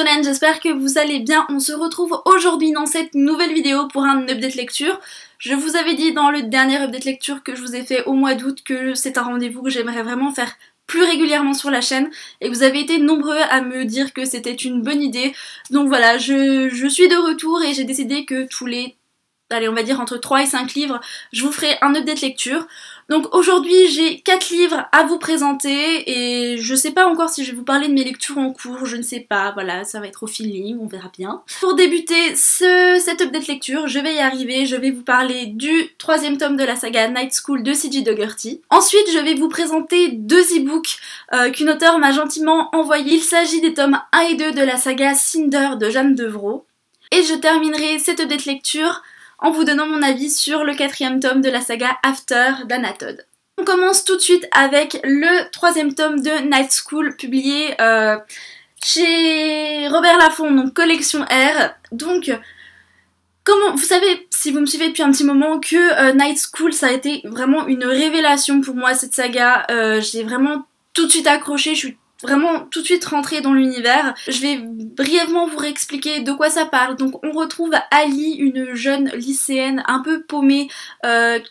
Solène, j'espère que vous allez bien. On se retrouve aujourd'hui dans cette nouvelle vidéo pour un update lecture. Je vous avais dit dans le dernier update lecture que je vous ai fait au mois d'août que c'est un rendez-vous que j'aimerais vraiment faire plus régulièrement sur la chaîne et vous avez été nombreux à me dire que c'était une bonne idée. Donc voilà, je suis de retour et j'ai décidé que tous les, allez on va dire entre 3 et 5 livres, je vous ferai un update lecture. Donc aujourd'hui j'ai 4 livres à vous présenter et je sais pas encore si je vais vous parler de mes lectures en cours, je ne sais pas, voilà, ça va être au feeling, on verra bien. Pour débuter cette update lecture, je vais y arriver, je vais vous parler du 3e tome de la saga Night School de C.J. Dougherty. Ensuite je vais vous présenter 2 e-books qu'une auteure m'a gentiment envoyés. Il s'agit des tomes 1 et 2 de la saga Cinder de Jeanne Devroux. Et je terminerai cette update lecture en vous donnant mon avis sur le 4e tome de la saga After d'Anna Todd. On commence tout de suite avec le 3e tome de Night School, publié chez Robert Laffont, donc collection R. Donc, comment, vous savez, si vous me suivez depuis un petit moment, que Night School, ça a été vraiment une révélation pour moi, cette saga. J'ai vraiment tout de suite accroché, je suis vraiment tout de suite rentrée dans l'univers. Je vais brièvement vous réexpliquer de quoi ça parle. Donc on retrouve Ali, une jeune lycéenne un peu paumée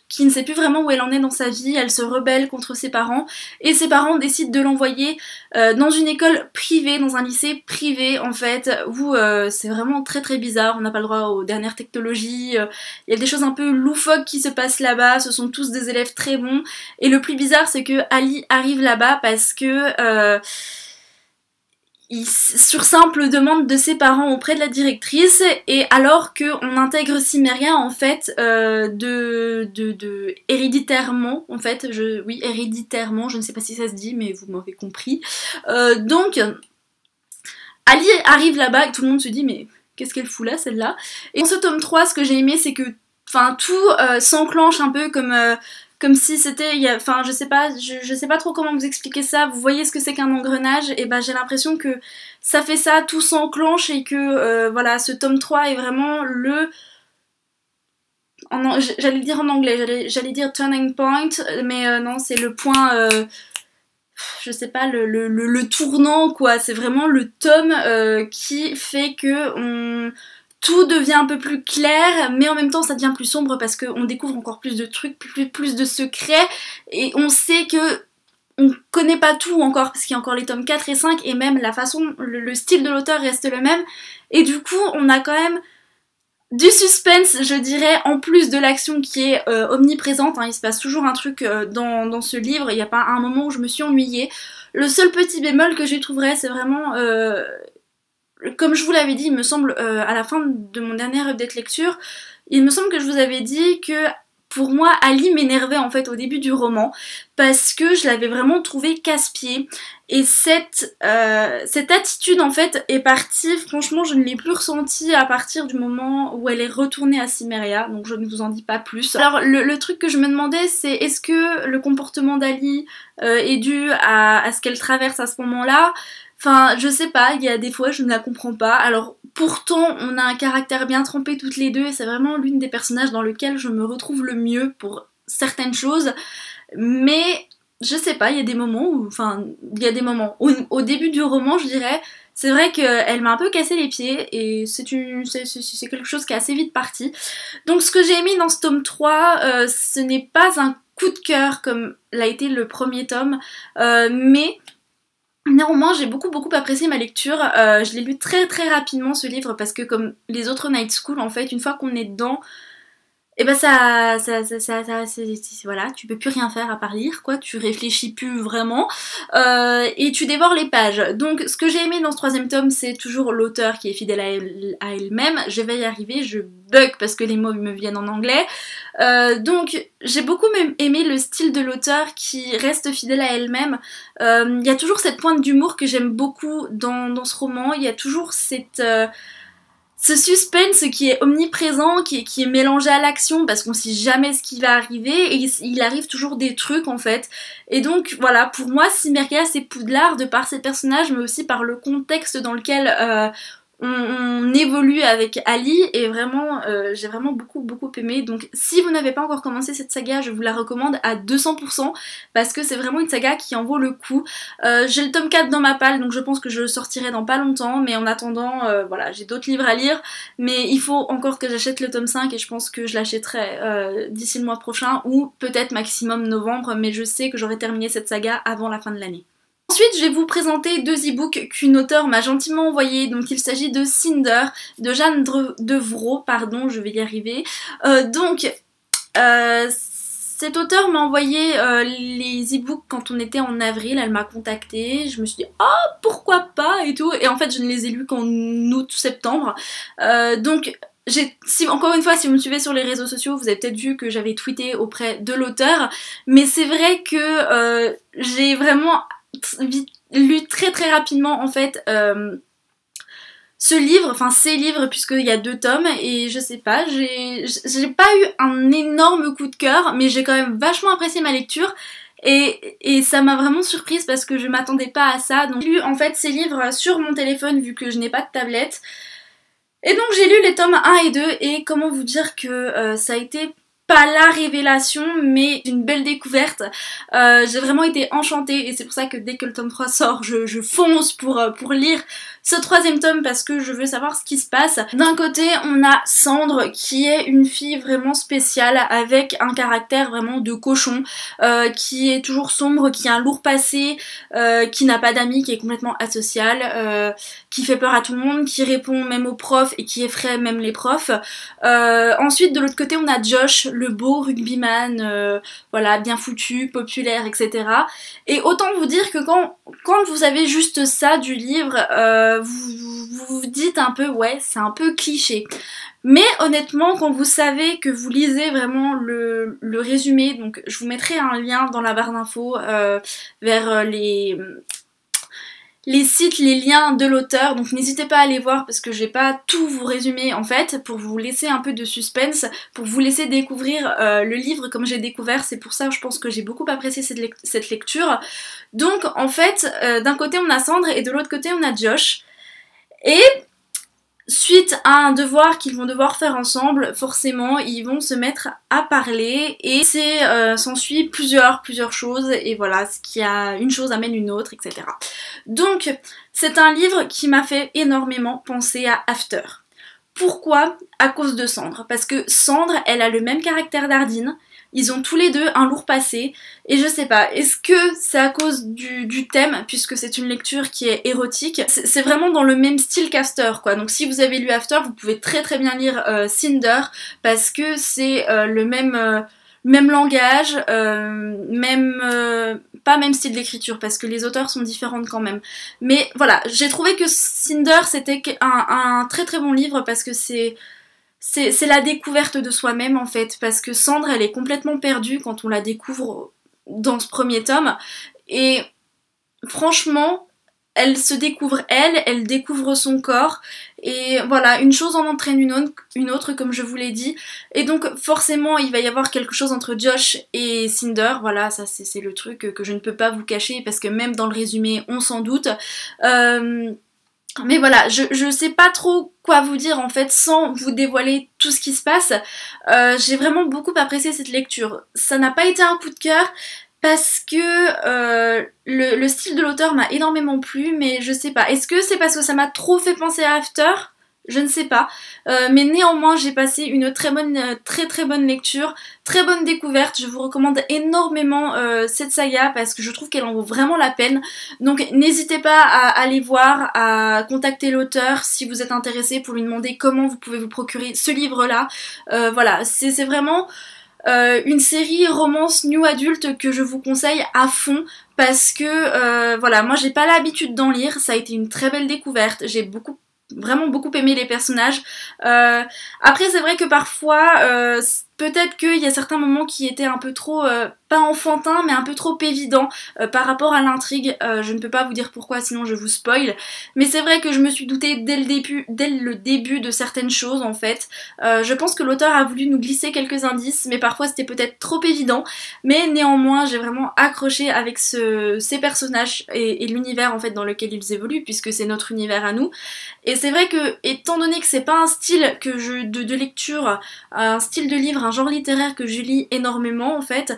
qui ne sait plus vraiment où elle en est dans sa vie. Elle se rebelle contre ses parents et ses parents décident de l'envoyer dans une école privée, dans un lycée privé en fait, où c'est vraiment très très bizarre. On n'a pas le droit aux dernières technologies, il y a des choses un peu loufoques qui se passent là-bas, ce sont tous des élèves très bons. Et le plus bizarre c'est que Ali arrive là-bas parce que sur simple demande de ses parents auprès de la directrice, et alors qu'on intègre Cimmeria en fait héréditairement, en fait, oui héréditairement, je ne sais pas si ça se dit mais vous m'avez compris. Donc Ali arrive là-bas et tout le monde se dit mais qu'est-ce qu'elle fout là celle-là. Et dans ce tome 3 ce que j'ai aimé c'est que tout s'enclenche un peu comme si c'était, enfin je sais pas trop comment vous expliquer ça, vous voyez ce que c'est qu'un engrenage, et ben j'ai l'impression que ça fait ça, tout s'enclenche et que voilà, ce tome 3 est vraiment le, j'allais le dire en anglais, j'allais dire turning point, mais non c'est le point, je sais pas, le tournant quoi, c'est vraiment le tome qui fait que tout devient un peu plus clair, mais en même temps ça devient plus sombre parce qu'on découvre encore plus de trucs, plus de secrets, et on sait que on connaît pas tout encore, parce qu'il y a encore les tomes 4 et 5, et même la façon, le style de l'auteur reste le même, et du coup on a quand même du suspense, je dirais, en plus de l'action qui est omniprésente, hein, il se passe toujours un truc dans ce livre, il n'y a pas un moment où je me suis ennuyée. Le seul petit bémol que j'y trouverais, c'est vraiment... comme je vous l'avais dit, il me semble, à la fin de mon dernier update lecture, il me semble que je vous avais dit que pour moi, Ali m'énervait en fait au début du roman, parce que je l'avais vraiment trouvé casse-pied. Et cette attitude en fait est partie, franchement je ne l'ai plus ressentie à partir du moment où elle est retournée à Cimmeria, donc je ne vous en dis pas plus. Alors le truc que je me demandais c'est est-ce que le comportement d'Ali est dû à ce qu'elle traverse à ce moment-là. Enfin, je sais pas, il y a des fois je ne la comprends pas. Alors pourtant on a un caractère bien trempé toutes les deux et c'est vraiment l'une des personnages dans lequel je me retrouve le mieux pour certaines choses. Mais je sais pas, il y a des moments où, enfin, il y a des moments au début du roman je dirais, c'est vrai qu'elle m'a un peu cassé les pieds et c'est quelque chose qui est assez vite parti. Donc ce que j'ai aimé dans ce tome 3, ce n'est pas un coup de cœur comme l'a été le premier tome, mais... néanmoins, j'ai beaucoup apprécié ma lecture, je l'ai lu très rapidement ce livre parce que comme les autres Night School en fait, une fois qu'on est dedans, et ben voilà, tu peux plus rien faire à part lire quoi, tu réfléchis plus vraiment et tu dévores les pages. Donc ce que j'ai aimé dans ce 3e tome c'est toujours l'auteur qui est fidèle à elle-même, je vais y arriver, je bug parce que les mots me viennent en anglais. Donc j'ai beaucoup aimé le style de l'auteur qui reste fidèle à elle-même. Il y a toujours cette pointe d'humour que j'aime beaucoup dans ce roman, il y a toujours ce suspense qui est omniprésent, qui est mélangé à l'action parce qu'on sait jamais ce qui va arriver et il arrive toujours des trucs en fait. Et donc voilà, pour moi Cimmeria c'est Poudlard de par ses personnages mais aussi par le contexte dans lequel on évolue avec Ali et vraiment j'ai vraiment beaucoup aimé. Donc si vous n'avez pas encore commencé cette saga, je vous la recommande à 200% parce que c'est vraiment une saga qui en vaut le coup. J'ai le tome 4 dans ma palle, donc je pense que je le sortirai dans pas longtemps, mais en attendant voilà, j'ai d'autres livres à lire, mais il faut encore que j'achète le tome 5 et je pense que je l'achèterai d'ici le mois prochain ou peut-être maximum novembre, mais je sais que j'aurai terminé cette saga avant la fin de l'année. Ensuite, je vais vous présenter deux e-books qu'une auteure m'a gentiment envoyés. Donc, il s'agit de Cinder, de Jeanne Devro, pardon, je vais y arriver. Cet auteur m'a envoyé les e-books quand on était en avril, elle m'a contactée, je me suis dit « Ah, pourquoi pas ?» et tout. Et en fait, je ne les ai lus qu'en août-septembre. Encore une fois, si vous me suivez sur les réseaux sociaux, vous avez peut-être vu que j'avais tweeté auprès de l'auteur. Mais c'est vrai que j'ai vraiment lu très rapidement en fait ce livre, enfin ces livres puisqu'il y a 2 tomes et je sais pas, j'ai pas eu un énorme coup de cœur mais j'ai quand même vachement apprécié ma lecture et ça m'a vraiment surprise parce que je m'attendais pas à ça. Donc j'ai lu en fait ces livres sur mon téléphone vu que je n'ai pas de tablette et donc j'ai lu les tomes 1 et 2 et comment vous dire que ça a été pas la révélation mais une belle découverte. J'ai vraiment été enchantée et c'est pour ça que dès que le tome 3 sort je fonce pour lire ce 3e tome parce que je veux savoir ce qui se passe. D'un côté on a Cendre qui est une fille vraiment spéciale avec un caractère vraiment de cochon, qui est toujours sombre, qui a un lourd passé, qui n'a pas d'amis, qui est complètement asociale, qui fait peur à tout le monde, qui répond même aux profs et qui effraie même les profs. Ensuite de l'autre côté on a Josh, le beau rugbyman, voilà, bien foutu, populaire, etc. Et autant vous dire que quand vous avez juste ça du livre, vous vous dites un peu, ouais, c'est un peu cliché. Mais honnêtement, quand vous savez que vous lisez vraiment le résumé, donc je vous mettrai un lien dans la barre d'infos vers les sites, les liens de l'auteur, donc n'hésitez pas à aller voir parce que je vais pas tout vous résumer en fait, pour vous laisser un peu de suspense, pour vous laisser découvrir le livre comme j'ai découvert, c'est pour ça que je pense que j'ai beaucoup apprécié cette lecture. Donc en fait, d'un côté on a Cendre et de l'autre côté on a Josh, et suite à un devoir qu'ils vont devoir faire ensemble, forcément ils vont se mettre à parler et s'ensuit plusieurs choses et voilà, ce qui a une chose amène une autre, etc. Donc c'est un livre qui m'a fait énormément penser à After. Pourquoi? À cause de Cendre. Parce que Cendre, elle a le même caractère d'Ardine. Ils ont tous les deux un lourd passé, et je sais pas, est-ce que c'est à cause du thème, puisque c'est une lecture qui est érotique, c'est vraiment dans le même style qu'After, quoi. Donc si vous avez lu After, vous pouvez très bien lire Cinder, parce que c'est le même langage, pas même style d'écriture, parce que les auteurs sont différentes quand même. Mais voilà, j'ai trouvé que Cinder c'était un très bon livre, parce que c'est la découverte de soi-même en fait, parce que Cendre elle est complètement perdue quand on la découvre dans ce premier tome, et franchement elle se découvre elle découvre son corps, et voilà, une chose en entraîne une autre comme je vous l'ai dit, et donc forcément il va y avoir quelque chose entre Josh et Cinder, voilà, ça c'est le truc que je ne peux pas vous cacher, parce que même dans le résumé on s'en doute. Mais voilà, je sais pas trop quoi vous dire en fait sans vous dévoiler tout ce qui se passe. J'ai vraiment beaucoup apprécié cette lecture. Ça n'a pas été un coup de cœur parce que le style de l'auteur m'a énormément plu, mais je sais pas. Est-ce que c'est parce que ça m'a trop fait penser à After ? Je ne sais pas, mais néanmoins j'ai passé une très bonne lecture, très bonne découverte. Je vous recommande énormément cette saga parce que je trouve qu'elle en vaut vraiment la peine. Donc n'hésitez pas à aller voir, à contacter l'auteur si vous êtes intéressé pour lui demander comment vous pouvez vous procurer ce livre-là. Voilà, c'est vraiment une série romance new adulte que je vous conseille à fond, parce que voilà, moi j'ai pas l'habitude d'en lire, ça a été une très belle découverte, j'ai vraiment beaucoup aimé les personnages. Après c'est vrai que parfois peut-être qu'il y a certains moments qui étaient un peu trop pas enfantin mais un peu trop évident par rapport à l'intrigue. Je ne peux pas vous dire pourquoi sinon je vous spoil, mais c'est vrai que je me suis doutée dès le début de certaines choses en fait. Je pense que l'auteur a voulu nous glisser quelques indices mais parfois c'était peut-être trop évident, mais néanmoins j'ai vraiment accroché avec ces personnages et l'univers en fait dans lequel ils évoluent puisque c'est notre univers à nous. Et c'est vrai que étant donné que c'est pas un style de lecture, un style de livre, un genre littéraire que je lis énormément en fait,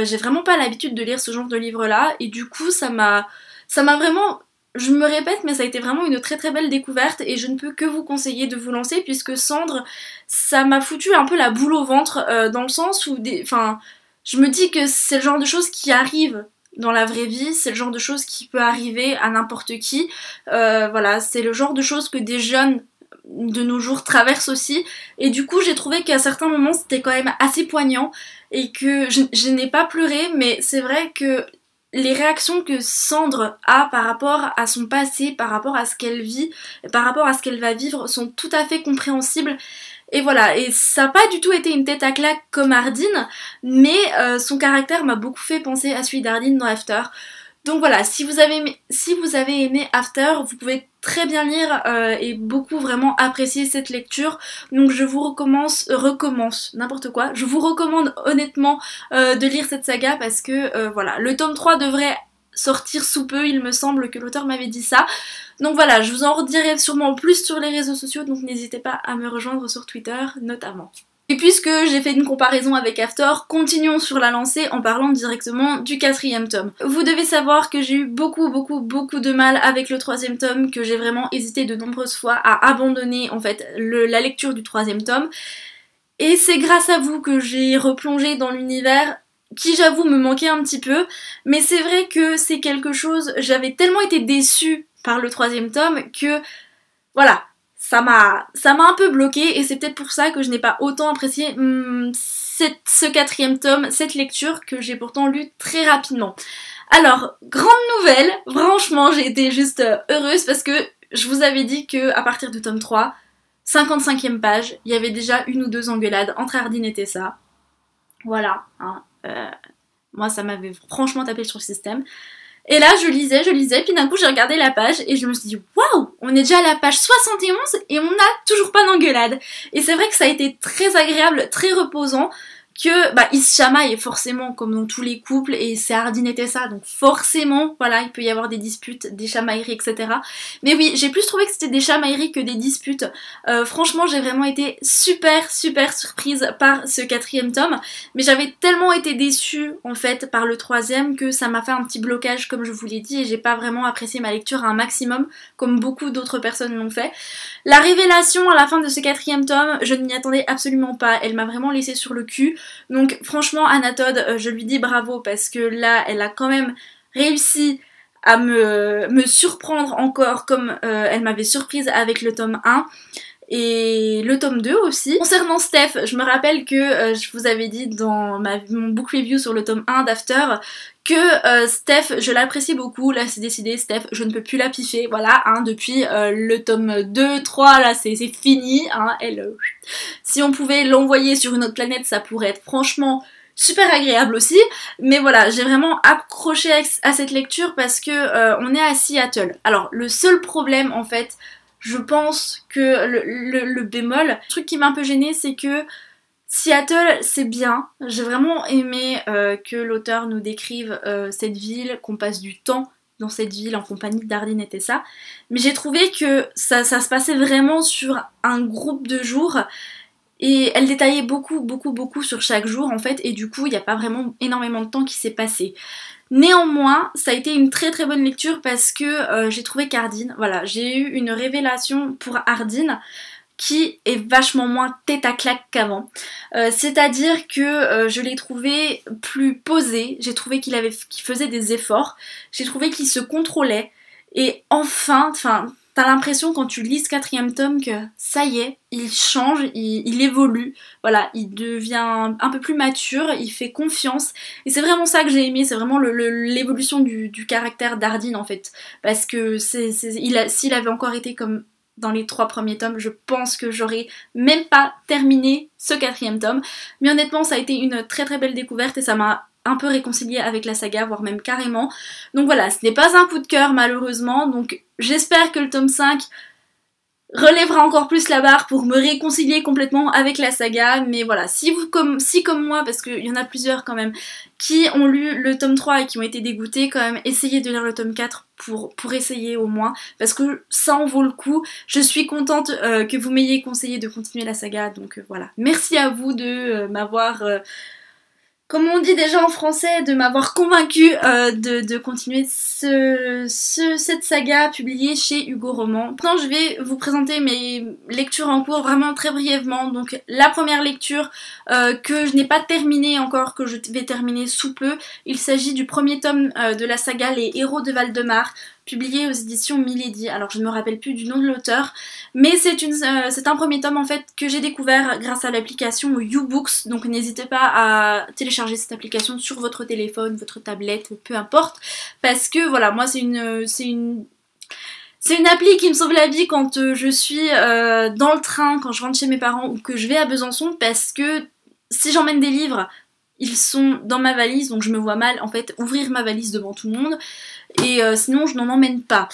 j'ai vraiment pas l'habitude de lire ce genre de livre là et du coup ça m'a vraiment, je me répète mais ça a été vraiment une très très belle découverte et je ne peux que vous conseiller de vous lancer puisque Cendre ça m'a foutu un peu la boule au ventre dans le sens où je me dis que c'est le genre de choses qui arrivent dans la vraie vie, c'est le genre de choses qui peut arriver à n'importe qui, voilà, c'est le genre de choses que des jeunes de nos jours traversent aussi et du coup j'ai trouvé qu'à certains moments c'était quand même assez poignant et que je n'ai pas pleuré mais c'est vrai que les réactions que Cendre a par rapport à son passé, par rapport à ce qu'elle vit, par rapport à ce qu'elle va vivre sont tout à fait compréhensibles. Et voilà, et ça n'a pas du tout été une tête à claque comme Ardyn, mais son caractère m'a beaucoup fait penser à celui d'Ardyn dans After. Donc voilà, si vous avez aimé After, vous pouvez très bien lire et beaucoup vraiment apprécier cette lecture. Donc je vous n'importe quoi. Je vous recommande honnêtement de lire cette saga parce que voilà, le tome 3 devrait sortir sous peu, il me semble que l'auteur m'avait dit ça. Donc voilà, je vous en redirai sûrement plus sur les réseaux sociaux, donc n'hésitez pas à me rejoindre sur Twitter notamment. Et puisque j'ai fait une comparaison avec After, continuons sur la lancée en parlant directement du 4e tome. Vous devez savoir que j'ai eu beaucoup de mal avec le 3e tome, que j'ai vraiment hésité de nombreuses fois à abandonner en fait la lecture du 3e tome. Et c'est grâce à vous que j'ai replongé dans l'univers qui j'avoue me manquait un petit peu, mais c'est vrai que c'est quelque chose, j'avais tellement été déçue par le 3e tome que voilà, ça m'a un peu bloqué et c'est peut-être pour ça que je n'ai pas autant apprécié ce 4e tome, cette lecture que j'ai pourtant lu très rapidement. Alors, grande nouvelle, franchement j'ai été juste heureuse parce que je vous avais dit que à partir du tome 3, 55e page, il y avait déjà une ou deux engueulades entre Ardyn et Tessa. Voilà, hein. Moi ça m'avait franchement tapé sur le système. Et là je lisais, puis d'un coup j'ai regardé la page et je me suis dit waouh, on est déjà à la page 71 et on n'a toujours pas d'engueulade. Et c'est vrai que ça a été très agréable, très reposant, que ils se chamaillent forcément comme dans tous les couples et c'est Ardyn et Tessa donc forcément voilà il peut y avoir des disputes, des chamailleries etc. Mais oui j'ai plus trouvé que c'était des chamailleries que des disputes. Franchement j'ai vraiment été super surprise par ce 4e tome mais j'avais tellement été déçue en fait par le 3e que ça m'a fait un petit blocage comme je vous l'ai dit et j'ai pas vraiment apprécié ma lecture à un maximum comme beaucoup d'autres personnes l'ont fait. La révélation à la fin de ce 4e tome je ne m'y attendais absolument pas, elle m'a vraiment laissé sur le cul. Donc franchement Anatode, je lui dis bravo parce que là elle a quand même réussi à me surprendre encore comme elle m'avait surprise avec le tome 1 et le tome 2 aussi. Concernant Steph, je me rappelle que je vous avais dit dans mon book review sur le tome 1 d'After que Steph, je l'apprécie beaucoup, là c'est décidé, Steph, je ne peux plus la piffer, voilà, hein, depuis le tome 2, 3, là c'est fini, hein, elle, si on pouvait l'envoyer sur une autre planète, ça pourrait être franchement super agréable aussi, mais voilà, j'ai vraiment accroché à cette lecture parce que on est à Seattle. Alors, le seul problème en fait, je pense que le bémol, le truc qui m'a un peu gênée, c'est que Seattle, c'est bien. J'ai vraiment aimé que l'auteur nous décrive cette ville, qu'on passe du temps dans cette ville en compagnie d'Ardyn et Tessa. Mais j'ai trouvé que ça se passait vraiment sur un groupe de jours et elle détaillait beaucoup sur chaque jour en fait et du coup il n'y a pas vraiment énormément de temps qui s'est passé. Néanmoins, ça a été une très bonne lecture parce que j'ai trouvé qu'Ardyn, voilà, j'ai eu une révélation pour Ardyn qui est vachement moins tête à claque qu'avant. C'est-à-dire que je l'ai trouvé plus posé, j'ai trouvé qu'il faisait des efforts, j'ai trouvé qu'il se contrôlait, et enfin, t'as l'impression quand tu lis ce 4e tome que ça y est, il change, il évolue, voilà, il devient un peu plus mature, il fait confiance, et c'est vraiment ça que j'ai aimé, c'est vraiment l'évolution du caractère d'Ardyn en fait, parce que s'il avait encore été comme dans les 3 premiers tomes, je pense que j'aurais même pas terminé ce 4e tome. Mais honnêtement, ça a été une très belle découverte et ça m'a un peu réconciliée avec la saga, voire même carrément. Donc voilà, ce n'est pas un coup de cœur malheureusement, donc j'espère que le tome 5 relèvera encore plus la barre pour me réconcilier complètement avec la saga, mais voilà, si comme moi, parce qu'il y en a plusieurs quand même, qui ont lu le tome 3 et qui ont été dégoûtés, quand même, essayez de lire le tome 4 pour essayer au moins, parce que ça en vaut le coup. Je suis contente que vous m'ayez conseillé de continuer la saga, donc voilà. Merci à vous de m'avoir... comme on dit déjà en français, de m'avoir convaincu de continuer cette saga publiée chez Hugo Roman. Maintenant, je vais vous présenter mes lectures en cours vraiment très brièvement. Donc, la première lecture que je n'ai pas terminée encore, que je vais terminer sous peu, il s'agit du premier tome de la saga Les Héros de Valdemar, publié aux éditions Milady. Alors je ne me rappelle plus du nom de l'auteur, mais c'est un premier tome en fait que j'ai découvert grâce à l'application YouBooks, donc n'hésitez pas à télécharger cette application sur votre téléphone, votre tablette, peu importe, parce que voilà, moi c'est une appli qui me sauve la vie quand je suis dans le train, quand je rentre chez mes parents ou que je vais à Besançon, parce que si j'emmène des livres, ils sont dans ma valise, donc je me vois mal en fait ouvrir ma valise devant tout le monde, et sinon je n'en emmène pas.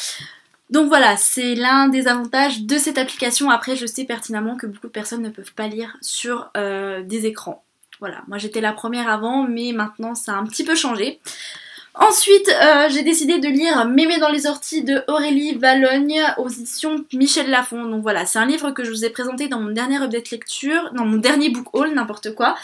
Donc voilà, c'est l'un des avantages de cette application. Après, je sais pertinemment que beaucoup de personnes ne peuvent pas lire sur des écrans. Voilà, moi j'étais la première avant, mais maintenant ça a un petit peu changé. Ensuite, j'ai décidé de lire Mémé dans les orties de Aurélie Vallogne aux éditions Michel Lafon. Donc voilà, c'est un livre que je vous ai présenté dans mon dernier update lecture, dans mon dernier book haul, n'importe quoi.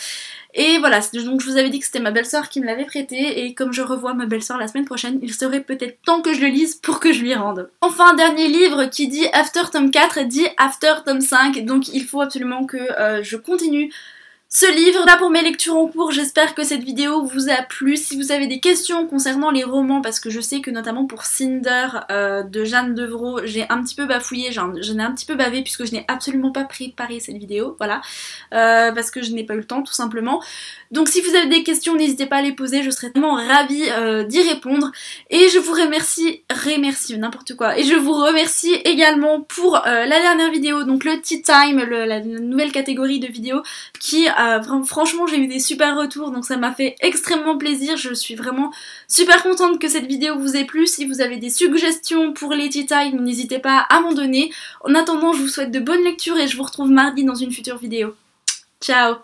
Et voilà, donc je vous avais dit que c'était ma belle-sœur qui me l'avait prêté, et comme je revois ma belle-sœur la semaine prochaine, il serait peut-être temps que je le lise pour que je lui rende. Enfin, dernier livre qui dit After tome 4 dit After tome 5, donc il faut absolument que je continue ce livre. Là pour mes lectures en cours, j'espère que cette vidéo vous a plu. Si vous avez des questions concernant les romans, parce que je sais que notamment pour Cinder de Jeanne Devreau, j'ai un petit peu bafouillé, j'en ai un petit peu bavé puisque je n'ai absolument pas préparé cette vidéo, voilà, parce que je n'ai pas eu le temps tout simplement. Donc si vous avez des questions, n'hésitez pas à les poser, je serais tellement ravie d'y répondre. Et je vous remercie, n'importe quoi, et je vous remercie également pour la dernière vidéo, donc le Tea Time, la nouvelle catégorie de vidéos qui franchement j'ai eu des super retours, donc ça m'a fait extrêmement plaisir. Je suis vraiment super contente que cette vidéo vous ait plu. Si vous avez des suggestions pour les Tea Time, n'hésitez pas à m'en donner. En attendant, je vous souhaite de bonnes lectures et je vous retrouve mardi dans une future vidéo. Ciao!